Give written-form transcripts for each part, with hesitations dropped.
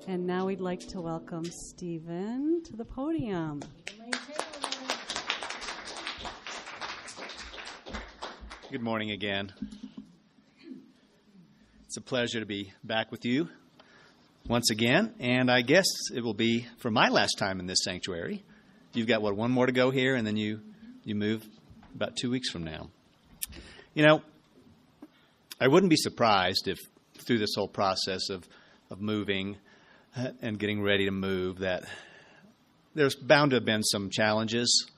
And now we'd like to welcome Stephen to the podium. Good morning again. It's a pleasure to be back with you once again, and I guess it will be for my last time in this sanctuary. You've got, one more to go here, and then you move about 2 weeks from now. You know, I wouldn't be surprised if through this whole process of moving and getting ready to move that there's bound to have been some challenges,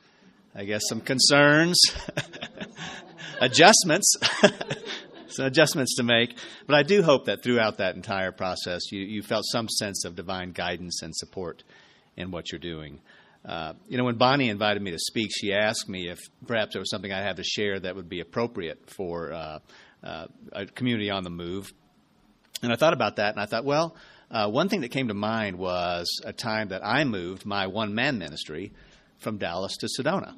I guess some concerns, adjustments, some adjustments to make. But I do hope that throughout that entire process you felt some sense of divine guidance and support in what you're doing. When Bonnie invited me to speak, she asked me if perhaps there was something I had to share that would be appropriate for a community on the move. And I thought about that, and I thought, one thing that came to mind was a time that I moved my one-man ministry from Dallas to Sedona,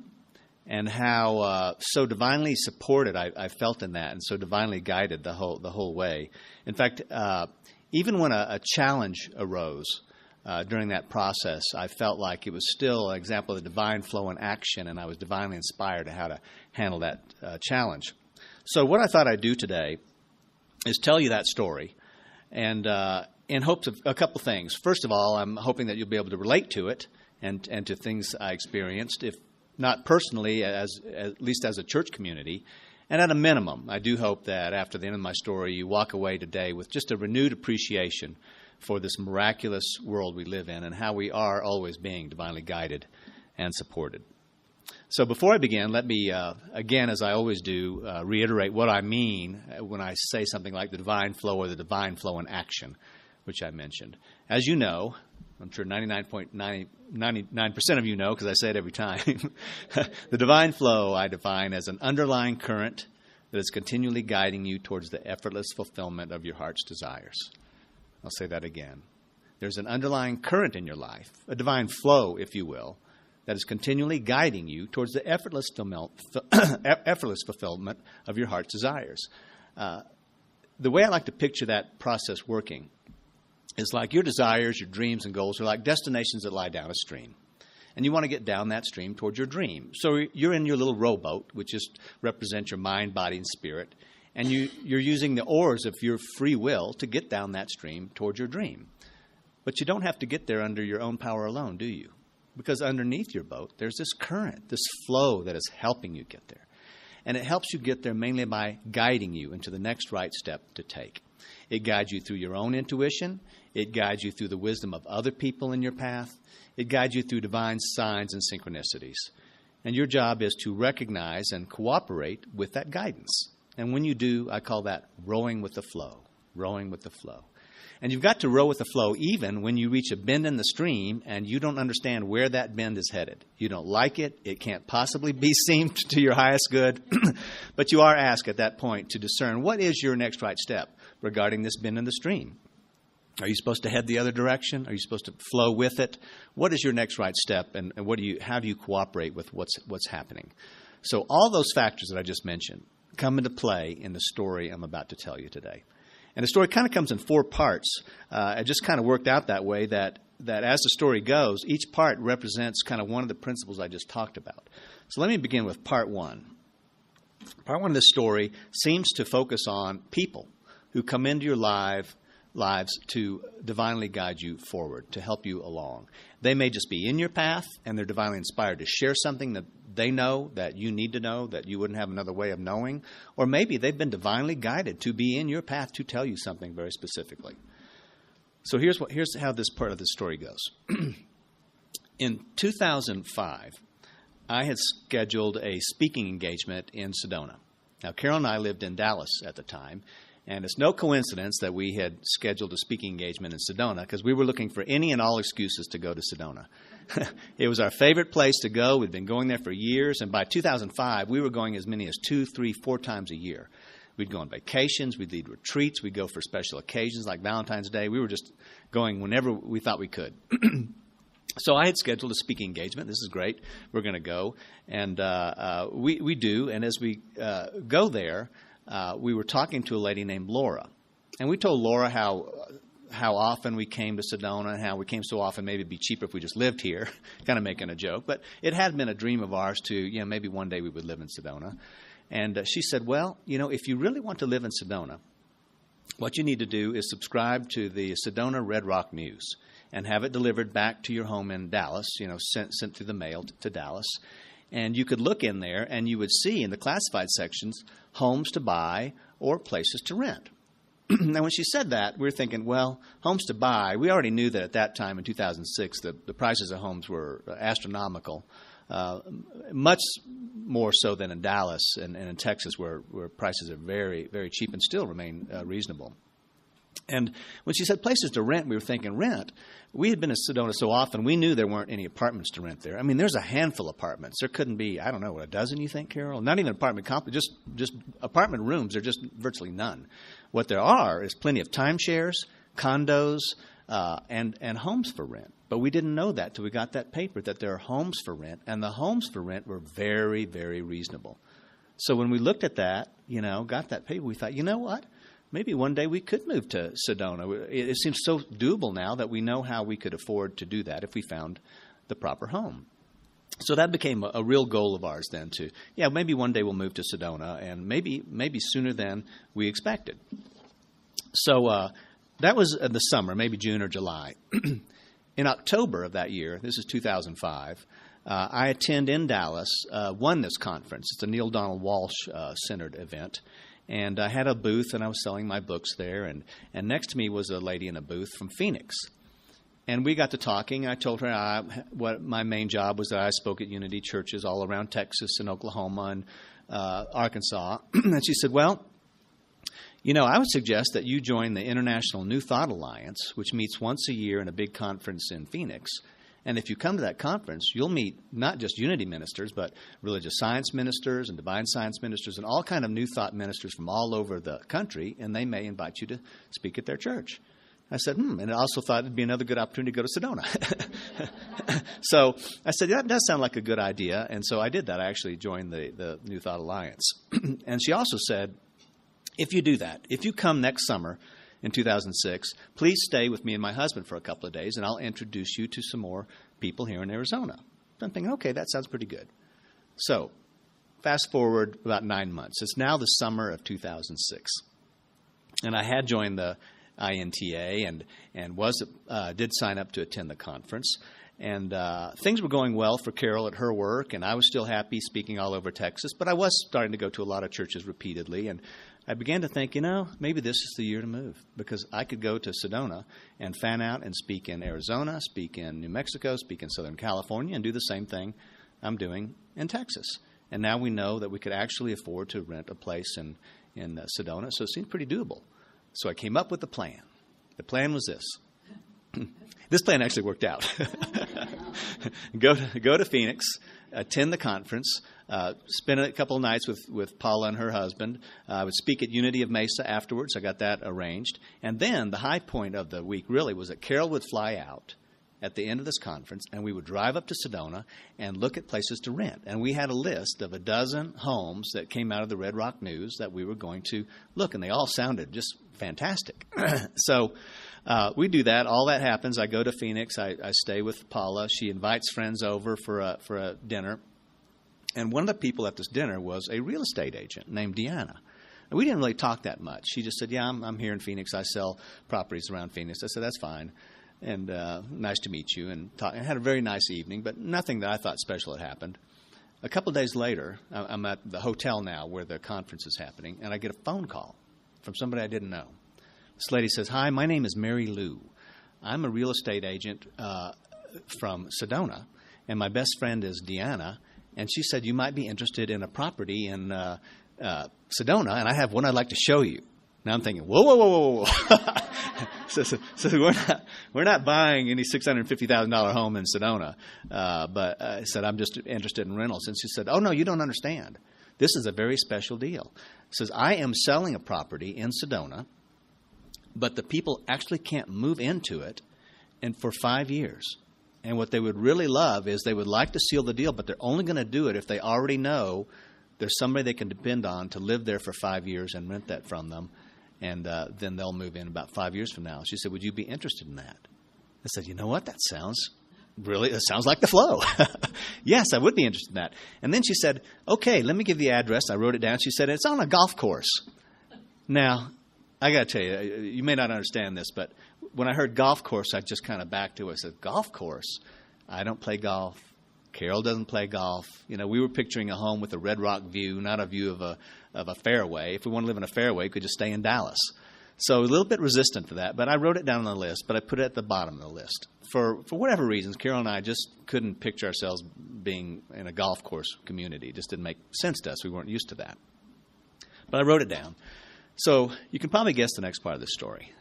and how so divinely supported I felt in that, and so divinely guided the whole way. In fact, even when a challenge arose during that process, I felt like it was still an example of the divine flow in action, and I was divinely inspired to how to handle that challenge. So what I thought I'd do today is tell you that story, and in hopes of a couple things. First of all, I'm hoping that you'll be able to relate to it and to things I experienced, if not personally, at least as a church community. And at a minimum, I do hope that after the end of my story, you walk away today with just a renewed appreciation for this miraculous world we live in and how we are always being divinely guided and supported. So before I begin, let me, again, as I always do, reiterate what I mean when I say something like the divine flow or the divine flow in action, which I mentioned. As you know, I'm sure 99% of you know because I say it every time, the divine flow I define as an underlying current that is continually guiding you towards the effortless fulfillment of your heart's desires. I'll say that again. There's an underlying current in your life, a divine flow, if you will, that is continually guiding you towards the effortless fulfillment of your heart's desires. The way I like to picture that process working is like your desires, your dreams, and goals are like destinations that lie down a stream. And you want to get down that stream towards your dream. So you're in your little rowboat, which just represents your mind, body, and spirit. And you're using the oars of your free will to get down that stream towards your dream. But you don't have to get there under your own power alone, do you? Because underneath your boat, there's this current, this flow that is helping you get there. And it helps you get there mainly by guiding you into the next right step to take. It guides you through your own intuition. It guides you through the wisdom of other people in your path. It guides you through divine signs and synchronicities. And your job is to recognize and cooperate with that guidance. And when you do, I call that rowing with the flow, rowing with the flow. And you've got to row with the flow even when you reach a bend in the stream and you don't understand where that bend is headed. You don't like it. It can't possibly be seen to your highest good. But you are asked at that point to discern what is your next right step regarding this bend in the stream. Are you supposed to head the other direction? Are you supposed to flow with it? What is your next right step, and how do you cooperate with what's happening? So all those factors that I just mentioned come into play in the story I'm about to tell you today. And the story kind of comes in 4 parts. It just kind of worked out that way that as the story goes, each part represents kind of one of the principles I just talked about. So let me begin with part 1. Part 1 of this story seems to focus on people who come into your lives to divinely guide you forward, to help you along. They may just be in your path, and they're divinely inspired to share something that they know, that you need to know, that you wouldn't have another way of knowing. Or maybe they've been divinely guided to be in your path to tell you something very specifically. So here's how this part of the story goes. In 2005, I had scheduled a speaking engagement in Sedona. Now, Carol and I lived in Dallas at the time, and it's no coincidence that we had scheduled a speaking engagement in Sedona because we were looking for any and all excuses to go to Sedona. It was our favorite place to go. We'd been going there for years, and by 2005, we were going as many as 2, 3, 4 times a year. We'd go on vacations. We'd lead retreats. We'd go for special occasions like Valentine's Day. We were just going whenever we thought we could. So I had scheduled a speaking engagement. This is great. We're going to go. And we do. And as we go there, we were talking to a lady named Laura. And we told Laura how how often we came to Sedona and how we came so often. Maybe it'd be cheaper if we just lived here, kind of making a joke. But it had been a dream of ours to, maybe one day we would live in Sedona. And she said, well, if you really want to live in Sedona, what you need to do is subscribe to the Sedona Red Rock News and have it delivered back to your home in Dallas, sent through the mail to Dallas. And you could look in there and you would see in the classified sections homes to buy or places to rent. Now, when she said that, we were thinking, well, homes to buy. We already knew that at that time in 2006, the prices of homes were astronomical, much more so than in Dallas and in Texas, where prices are very, very cheap and still remain reasonable. And when she said places to rent, we were thinking rent. We had been to Sedona so often, we knew there weren't any apartments to rent there. I mean, there's a handful of apartments. There couldn't be, I don't know, a dozen, you think, Carol? Not even apartment complex, just apartment rooms. There are just virtually none. What there are is plenty of timeshares, condos, and homes for rent. But we didn't know that till we got that paper, that there are homes for rent, and the homes for rent were very, very reasonable. So when we looked at that, got that paper, we thought, you know what? Maybe one day we could move to Sedona. It seems so doable now that we know how we could afford to do that if we found the proper home. So that became a real goal of ours then to, maybe one day we'll move to Sedona, and maybe sooner than we expected. So that was in the summer, maybe June or July. In October of that year, this is 2005, I attend in Dallas Oneness Conference. It's a Neale Donald Walsch-centered event. And I had a booth, and I was selling my books there. And next to me was a lady in a booth from Phoenix. And we got to talking. I told her what my main job was, that I spoke at Unity churches all around Texas and Oklahoma and Arkansas. And she said, well, I would suggest that you join the International New Thought Alliance, which meets once a year in a big conference in Phoenix. And if you come to that conference, you'll meet not just Unity ministers, but religious science ministers and divine science ministers and all kind of New Thought ministers from all over the country, and they may invite you to speak at their church. I said, and I also thought it'd be another good opportunity to go to Sedona. So I said, that does sound like a good idea. And so I did that. I actually joined the New Thought Alliance. And she also said, if you do that, if you come next summer in 2006, please stay with me and my husband for a couple of days, and I'll introduce you to some more people here in Arizona. I'm thinking, okay, that sounds pretty good. So fast forward about 9 months. It's now the summer of 2006. And I had joined the INTA and did sign up to attend the conference. And things were going well for Carol at her work, and I was still happy speaking all over Texas. But I was starting to go to a lot of churches repeatedly, and I began to think, maybe this is the year to move, because I could go to Sedona and fan out and speak in Arizona, speak in New Mexico, speak in Southern California, and do the same thing I'm doing in Texas. And now we know that we could actually afford to rent a place in Sedona, so it seemed pretty doable. So I came up with a plan. The plan was this. This plan actually worked out. Go to Phoenix, attend the conference, spend a couple of nights with Paula and her husband. I would speak at Unity of Mesa afterwards. I got that arranged. And then the high point of the week really was that Carol would fly out at the end of this conference, and we would drive up to Sedona and look at places to rent. And we had a list of a dozen homes that came out of the Red Rock News that we were going to look, and they all sounded just fantastic. So we do that. All that happens. I go to Phoenix. I stay with Paula. She invites friends over for a dinner. And one of the people at this dinner was a real estate agent named Deanna. And we didn't really talk that much. She just said, I'm here in Phoenix. I sell properties around Phoenix. I said, that's fine. And nice to meet you. And I had a very nice evening, but nothing that I thought special had happened. A couple of days later, I'm at the hotel now where the conference is happening, and I get a phone call from somebody I didn't know. This lady says, hi, my name is Mary Lou. I'm a real estate agent from Sedona, and my best friend is Deanna, and she said you might be interested in a property in Sedona, and I have one I'd like to show you. Now I'm thinking, whoa. So we're not buying any $650,000 home in Sedona, but I said I'm just interested in rentals. And she said, oh, no, you don't understand. This is a very special deal. Says, I am selling a property in Sedona, but the people actually can't move into it for 5 years. And what they would really love is they would like to seal the deal, but they're only going to do it if they already know there's somebody they can depend on to live there for 5 years and rent that from them. And then they'll move in about 5 years from now. She said, would you be interested in that? I said, you know what? That sounds like the flow. Yes, I would be interested in that. And then she said, okay, let me give the address. I wrote it down. She said, it's on a golf course. Now, I got to tell you, you may not understand this, but when I heard golf course, I just kind of backed to it. I said, golf course? I don't play golf. Carol doesn't play golf. You know, we were picturing a home with a Red Rock view, not a view of a fairway. If we want to live in a fairway, we could just stay in Dallas. So a little bit resistant to that, but I wrote it down on the list, but I put it at the bottom of the list. For whatever reasons, Carol and I just couldn't picture ourselves being in a golf course community. It just didn't make sense to us. We weren't used to that. But I wrote it down. So you can probably guess the next part of the story.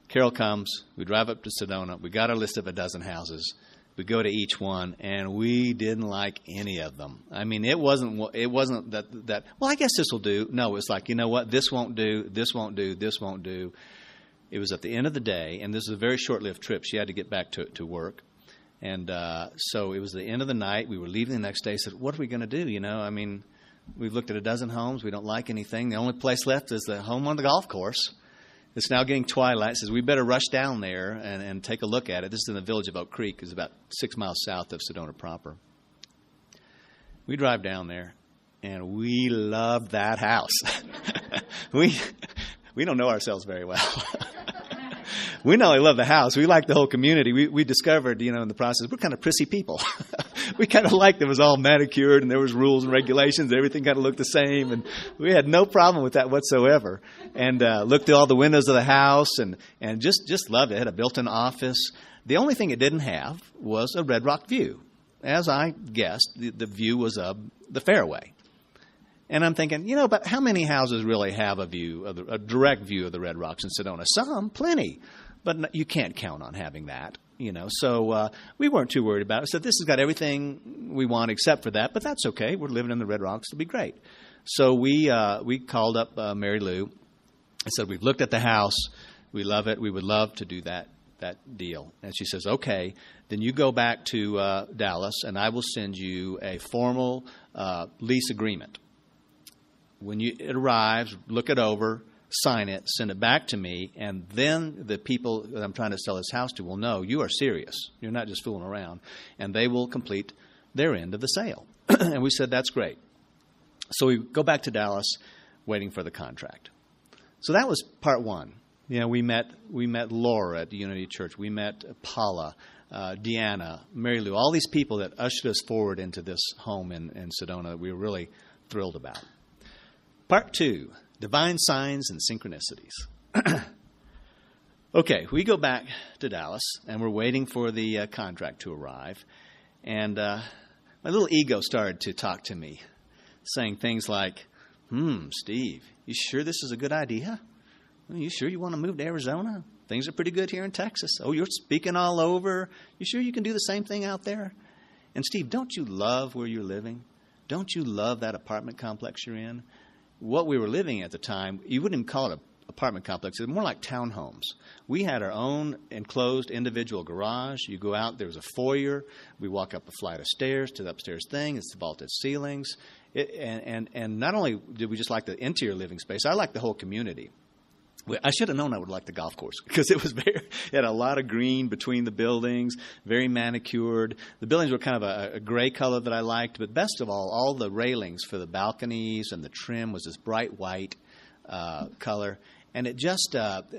Carol comes. We drive up to Sedona. We got our list of a dozen houses. We go to each one, and we didn't like any of them. I mean, it wasn't that. Well, I guess this will do. No, it's like, you know what? This won't do. This won't do. This won't do. It was at the end of the day, and this is a very short-lived trip. She had to get back to work, and so it was the end of the night. We were leaving the next day. Said, "What are we going to do?" You know, I mean, we've looked at a dozen homes. We don't like anything. The only place left is the home on the golf course. It's now getting twilight. Says we better rush down there and take a look at it. This is in the village of Oak Creek. It's about 6 miles south of Sedona proper. We drive down there, and we love that house. we don't know ourselves very well. We not only love the house, we like the whole community. We discovered, you know, in the process, we're kind of prissy people. We kind of liked it was all manicured and there was rules and regulations. Everything kind of looked the same. And we had no problem with that whatsoever. And looked through all the windows of the house and just loved it. It had a built-in office. The only thing it didn't have was a Red Rock view. As I guessed, the view was of the fairway. And I'm thinking, you know, but how many houses really have a direct view of the Red Rocks in Sedona? Some, plenty. But you can't count on having that, you know. So we weren't too worried about it. So this has got everything we want except for that, but that's okay. We're living in the Red Rocks. It'll be great. So we called up Mary Lou and said, we've looked at the house. We love it. We would love to do that deal. And she says, okay, then you go back to Dallas, and I will send you a formal lease agreement. When it arrives, look it over, sign it, send it back to me, and then the people that I'm trying to sell this house to will know you are serious. You're not just fooling around. And they will complete their end of the sale. And we said, that's great. So we go back to Dallas waiting for the contract. So that was part one. You know, we met Laura at the Unity Church. We met Paula, Deanna, Mary Lou, all these people that ushered us forward into this home in Sedona that we were really thrilled about. Part two, divine signs and synchronicities. Okay, we go back to Dallas, and we're waiting for the contract to arrive. And my little ego started to talk to me, saying things like, Steve, you sure this is a good idea? Are you sure you want to move to Arizona? Things are pretty good here in Texas. Oh, you're speaking all over. You sure you can do the same thing out there? And Steve, don't you love where you're living? Don't you love that apartment complex you're in? What we were living at the time, you wouldn't even call it an apartment complex. It was more like townhomes. We had our own enclosed individual garage. You go out, there was a foyer. We walk up a flight of stairs to the upstairs thing. It's vaulted ceilings. And not only did we just like the interior living space, I liked the whole community. I should have known I would like the golf course because it had a lot of green between the buildings, very manicured. The buildings were kind of a gray color that I liked, but best of all the railings for the balconies and the trim was this bright white color, and it just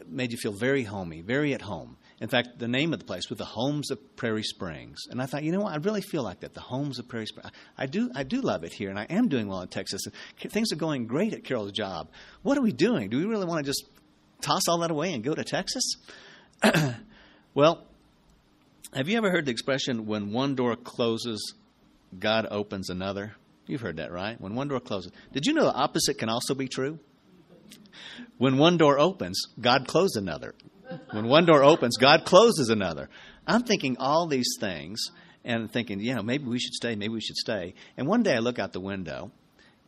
made you feel very homey, very at home. In fact, the name of the place was the Homes of Prairie Springs, and I thought, you know what, I really feel like that, the Homes of Prairie Springs. I do love it here, and I am doing well in Texas. Things are going great at Carol's job. What are we doing? Do we really want to just toss all that away and go to Texas? Well, have you ever heard the expression, when one door closes, God opens another? You've heard that, right? When one door closes. Did you know the opposite can also be true? When one door opens, God closes another. When one door opens, God closes another. I'm thinking all these things and thinking, you know, maybe we should stay, maybe we should stay. And one day I look out the window,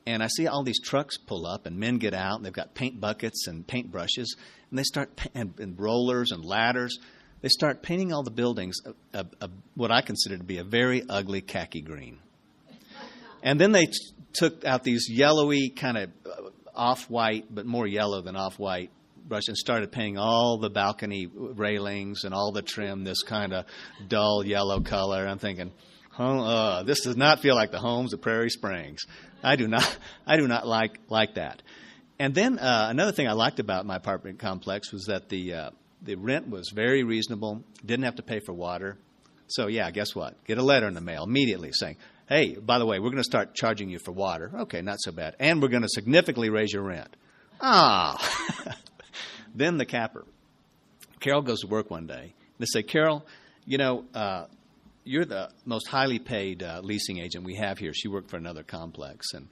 and I see all these trucks pull up, and men get out, and they've got paint buckets and paint brushes, and they start and rollers and ladders. They start painting all the buildings what I consider to be a very ugly khaki green. And then they took out these yellowy kind of off-white, but more yellow than off-white paintbrush and started painting all the balcony railings and all the trim this kind of dull yellow color. I'm thinking, this does not feel like the homes of Prairie Springs. I do not like that. And then another thing I liked about my apartment complex was that the rent was very reasonable. Didn't have to pay for water. So yeah, guess what? Get a letter in the mail immediately saying, hey, by the way, we're going to start charging you for water. Okay, not so bad. And we're going to significantly raise your rent. Then the capper. Carol goes to work one day. And they say, Carol, you're the most highly paid leasing agent we have here. She worked for another complex and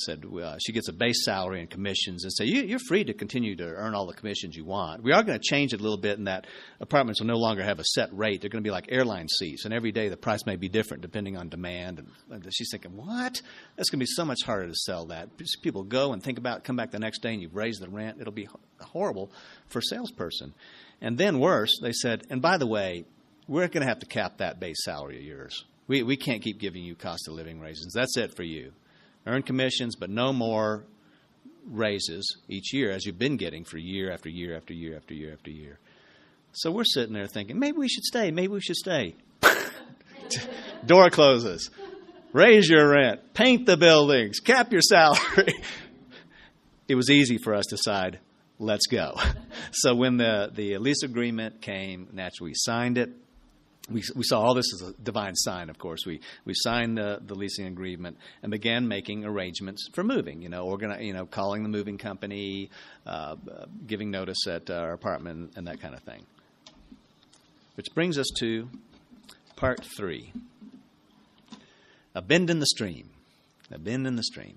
said she gets a base salary and commissions and say, you're free to continue to earn all the commissions you want. We are going to change it a little bit in that apartments will no longer have a set rate. They're going to be like airline seats, and every day the price may be different depending on demand. And she's thinking, what? That's going to be so much harder to sell that. People go and think about it, come back the next day, and you've raised the rent. It'll be horrible for a salesperson. And then worse, they said, and by the way, we're going to have to cap that base salary of yours. We can't keep giving you cost of living raises. That's it for you. Earn commissions, but no more raises each year as you've been getting for year after year after year after year after year. So we're sitting there thinking, maybe we should stay. Maybe we should stay. Door closes. Raise your rent. Paint the buildings. Cap your salary. It was easy for us to decide, let's go. So when the lease agreement came, naturally we signed it. We saw all this as a divine sign, of course. We signed the leasing agreement and began making arrangements for moving, calling the moving company, giving notice at our apartment and that kind of thing. Which brings us to part 3. A bend in the stream. A bend in the stream.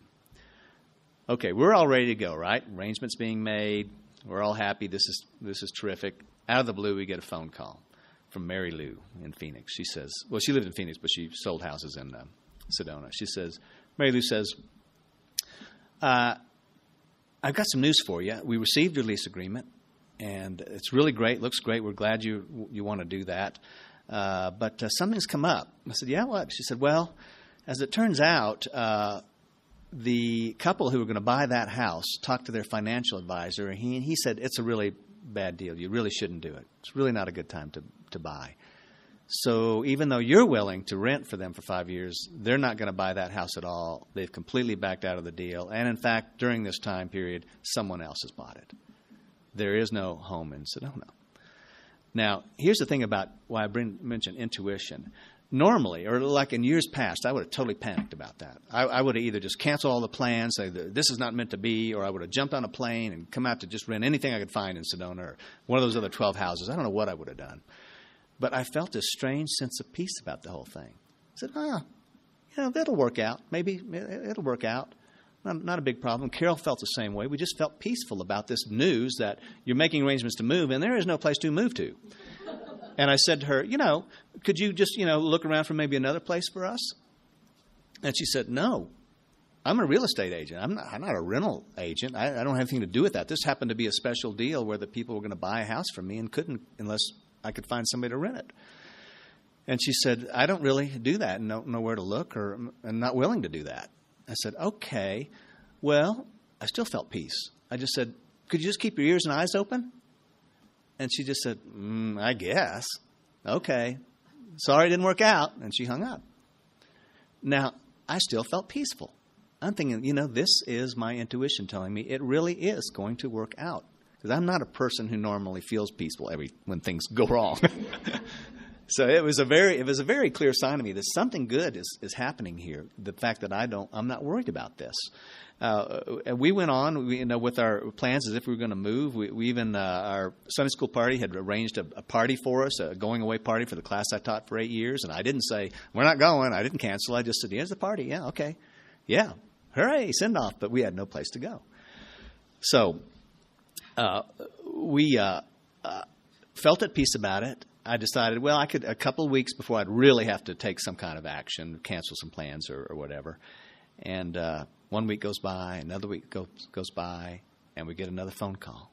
Okay, we're all ready to go, right? Arrangements being made. We're all happy. This is terrific. Out of the blue, we get a phone call from Mary Lou in Phoenix. She says, well, she lived in Phoenix, but she sold houses in Sedona. Mary Lou says, I've got some news for you. We received your lease agreement, and it's really great. Looks great. We're glad you want to do that. But something's come up. I said, yeah, what? She said, well, as it turns out, the couple who were going to buy that house talked to their financial advisor, and he said, it's a really bad deal. You really shouldn't do it. It's really not a good time to buy. So even though you're willing to rent for them for 5 years, they're not going to buy that house at all. They've completely backed out of the deal. And in fact, during this time period, someone else has bought it. There is no home in Sedona. Now, here's the thing about why I mentioned intuition. Normally, or like in years past, I would have totally panicked about that. I would have either just canceled all the plans, say this is not meant to be, or I would have jumped on a plane and come out to just rent anything I could find in Sedona or one of those other 12 houses. I don't know what I would have done. But I felt a strange sense of peace about the whole thing. I said, that'll work out. Maybe it'll work out. Not a big problem. Carol felt the same way. We just felt peaceful about this news that you're making arrangements to move, and there is no place to move to. And I said to her, could you just, look around for maybe another place for us? And she said, no, I'm a real estate agent. I'm not a rental agent. I don't have anything to do with that. This happened to be a special deal where the people were going to buy a house from me and couldn't unless I could find somebody to rent it. And she said, I don't really do that and don't know where to look or I'm not willing to do that. I said, okay. Well, I still felt peace. I just said, could you just keep your ears and eyes open? And she just said, I guess. Okay. Sorry it didn't work out. And she hung up. Now, I still felt peaceful. I'm thinking, this is my intuition telling me it really is going to work out. Because I'm not a person who normally feels peaceful when things go wrong. So it was a very clear sign to me that something good is happening here. The fact that I'm not worried about this. And we went on, with our plans as if we were going to move. We even our Sunday school party had arranged a party for us, a going away party for the class I taught for 8 years. And I didn't say we're not going. I didn't cancel. I just said, here's the party. Yeah, okay, yeah, hooray, send off. But we had no place to go. So we felt at peace about it. I decided, I could a couple of weeks before I'd really have to take some kind of action, cancel some plans or whatever. And 1 week goes by, another week goes by, and we get another phone call.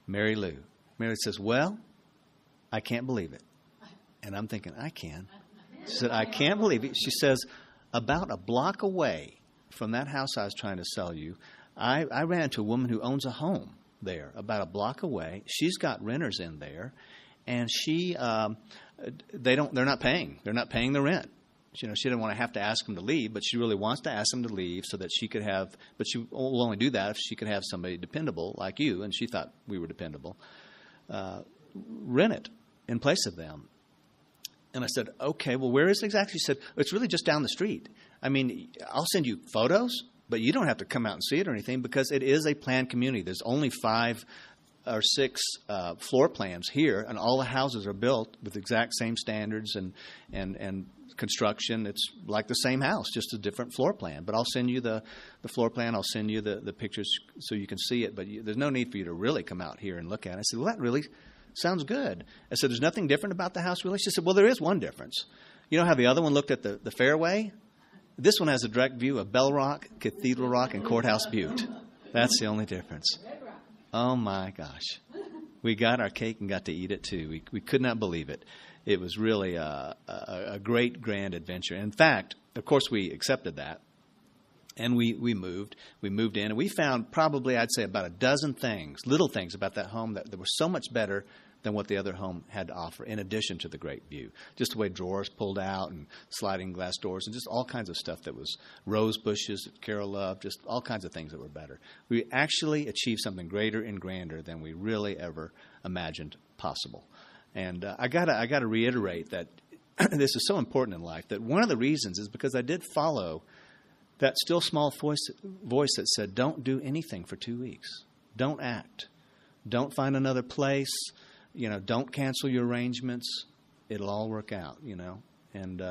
Mary Lou. Mary says, I can't believe it. And I'm thinking, I can. She said, I can't believe it. She says, about a block away from that house I was trying to sell you, I ran into a woman who owns a home. there, about a block away. She's got renters in there, and they're not paying. They're not paying the rent. She didn't want to have to ask them to leave, but she really wants to ask them to leave so that she could have. But she will only do that if she could have somebody dependable like you, and she thought we were dependable. Rent it in place of them. And I said, okay, well, where is it exactly? She said, it's really just down the street. I mean, I'll send you photos, but you don't have to come out and see it or anything because it is a planned community. There's only 5 or 6 floor plans here, and all the houses are built with the exact same standards and construction. It's like the same house, just a different floor plan. But I'll send you the floor plan. I'll send you the pictures so you can see it. But there's no need for you to really come out here and look at it. I said, well, that really sounds good. I said, there's nothing different about the house, really? She said, well, there is one difference. You know how the other one looked at the fairway? This one has a direct view of Bell Rock, Cathedral Rock, and Courthouse Butte. That's the only difference. Oh, my gosh. We got our cake and got to eat it, too. We could not believe it. It was really a great, grand adventure. In fact, of course, we accepted that. And we moved. We moved in, and we found probably, I'd say, about a dozen things, little things about that home that were so much better than what the other home had to offer, in addition to the great view. Just the way drawers pulled out and sliding glass doors and just all kinds of stuff that was rose bushes that Carol loved, just all kinds of things that were better. We actually achieved something greater and grander than we really ever imagined possible. And I gotta reiterate that this is so important in life, that one of the reasons is because I did follow that still small voice that said, don't do anything for 2 weeks. Don't act. Don't find another place. Don't cancel your arrangements. It'll all work out, And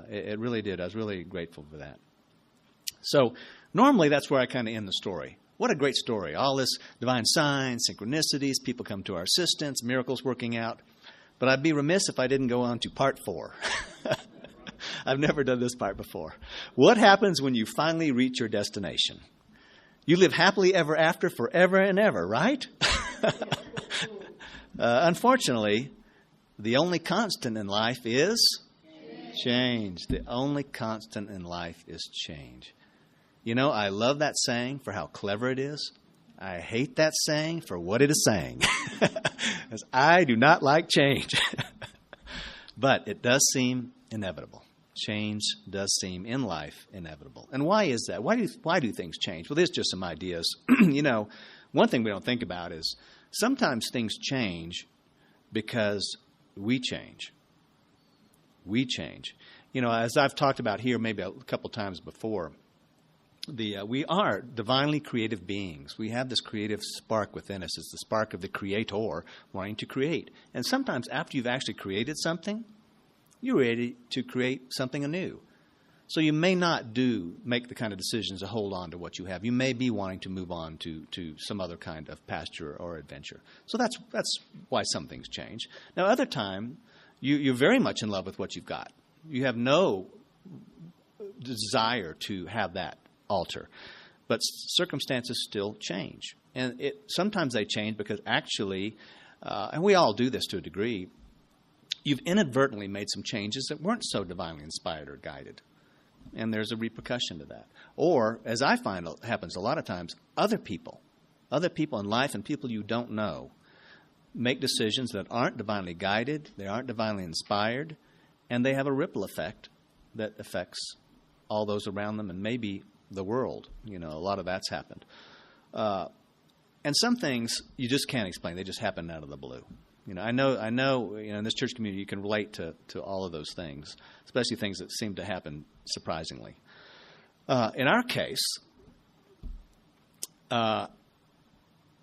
it really did. I was really grateful for that. So normally that's where I kind of end the story. What a great story. All this divine signs, synchronicities, people come to our assistance, miracles working out. But I'd be remiss if I didn't go on to part 4. I've never done this part before. What happens when you finally reach your destination? You live happily ever after, forever and ever, right? Unfortunately, the only constant in life is change. The only constant in life is change. I love that saying for how clever it is. I hate that saying for what it is saying. Because I do not like change. But it does seem inevitable. Change does seem in life inevitable. And why is that? Why do things change? Well, there's just some ideas. One thing we don't think about is sometimes things change because we change. We change. As I've talked about here maybe a couple times before, we are divinely creative beings. We have this creative spark within us. It's the spark of the Creator wanting to create. And sometimes after you've actually created something, you're ready to create something anew. So you may not make the kind of decisions to hold on to what you have. You may be wanting to move on to some other kind of pasture or adventure. So that's why some things change. Now, other time, you're very much in love with what you've got. You have no desire to have that alter. But circumstances still change. And sometimes they change because actually, and we all do this to a degree, you've inadvertently made some changes that weren't so divinely inspired or guided. And there's a repercussion to that. Or, as I find happens a lot of times, other people in life and people you don't know make decisions that aren't divinely guided, they aren't divinely inspired, and they have a ripple effect that affects all those around them and maybe the world. A lot of that's happened. And some things you just can't explain. They just happen out of the blue. I know. In this church community, you can relate to all of those things, especially things that seem to happen surprisingly. In our case, our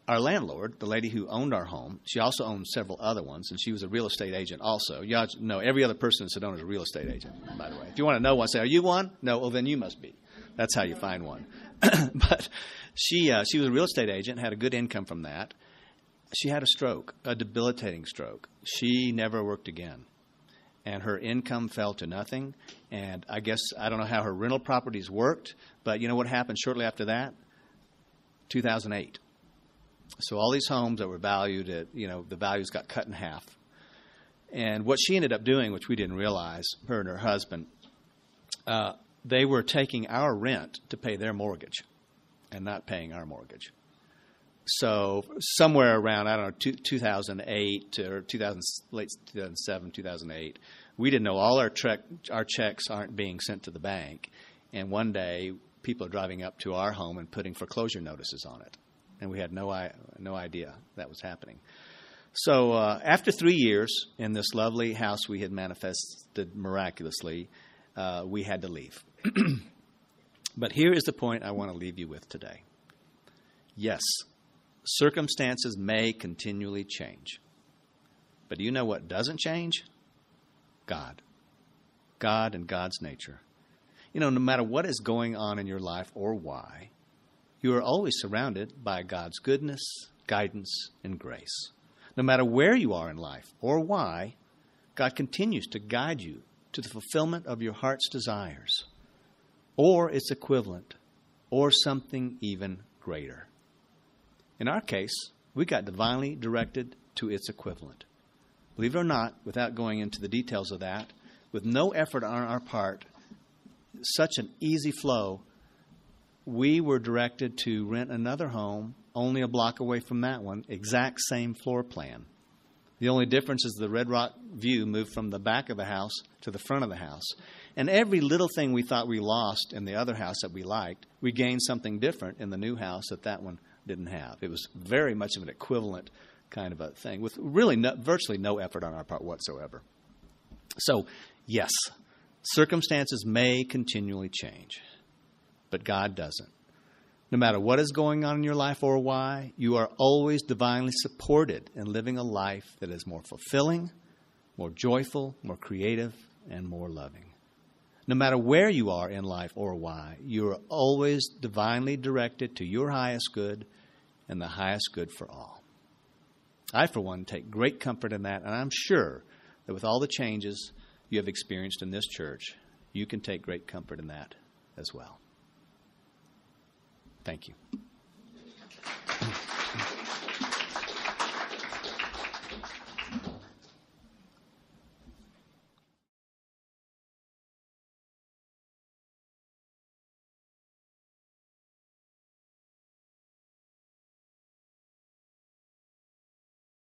landlord, the lady who owned our home, she also owned several other ones, and she was a real estate agent also. You know, every other person in Sedona is a real estate agent, by the way. If you want to know one, say, are you one? No, well, then you must be. That's how you find one. But she was a real estate agent, had a good income from that. She had a stroke, a debilitating stroke. She never worked again. And her income fell to nothing. And I don't know how her rental properties worked, but you know what happened shortly after that? 2008. So all these homes that were valued at, the values got cut in half. And what she ended up doing, which we didn't realize, her and her husband, they were taking our rent to pay their mortgage and not paying our mortgage. So somewhere around, I don't know, 2008 or late 2007, 2008, we didn't know all our checks aren't being sent to the bank. And one day, people are driving up to our home and putting foreclosure notices on it. And we had no idea that was happening. So after 3 years in this lovely house we had manifested miraculously, we had to leave. But here is the point I want to leave you with today. Yes, circumstances may continually change. But do you know what doesn't change? God. God and God's nature. You know, no matter what is going on in your life or why, you are always surrounded by God's goodness, guidance, and grace. No matter where you are in life or why, God continues to guide you to the fulfillment of your heart's desires, or its equivalent, or something even greater. In our case, we got divinely directed to its equivalent. Believe it or not, without going into the details of that, with no effort on our part, such an easy flow, we were directed to rent another home only a block away from that one, exact same floor plan. The only difference is the Red Rock view moved from the back of the house to the front of the house. And every little thing we thought we lost in the other house that we liked, we gained something different in the new house that one didn't have. It was very much of an equivalent kind of a thing with really virtually no effort on our part whatsoever. So, yes, circumstances may continually change, but God doesn't. No matter what is going on in your life or why, you are always divinely supported in living a life that is more fulfilling, more joyful, more creative, and more loving. No matter where you are in life or why, you are always divinely directed to your highest good and the highest good for all. I, for one, take great comfort in that, and I'm sure that with all the changes you have experienced in this church, you can take great comfort in that as well. Thank you.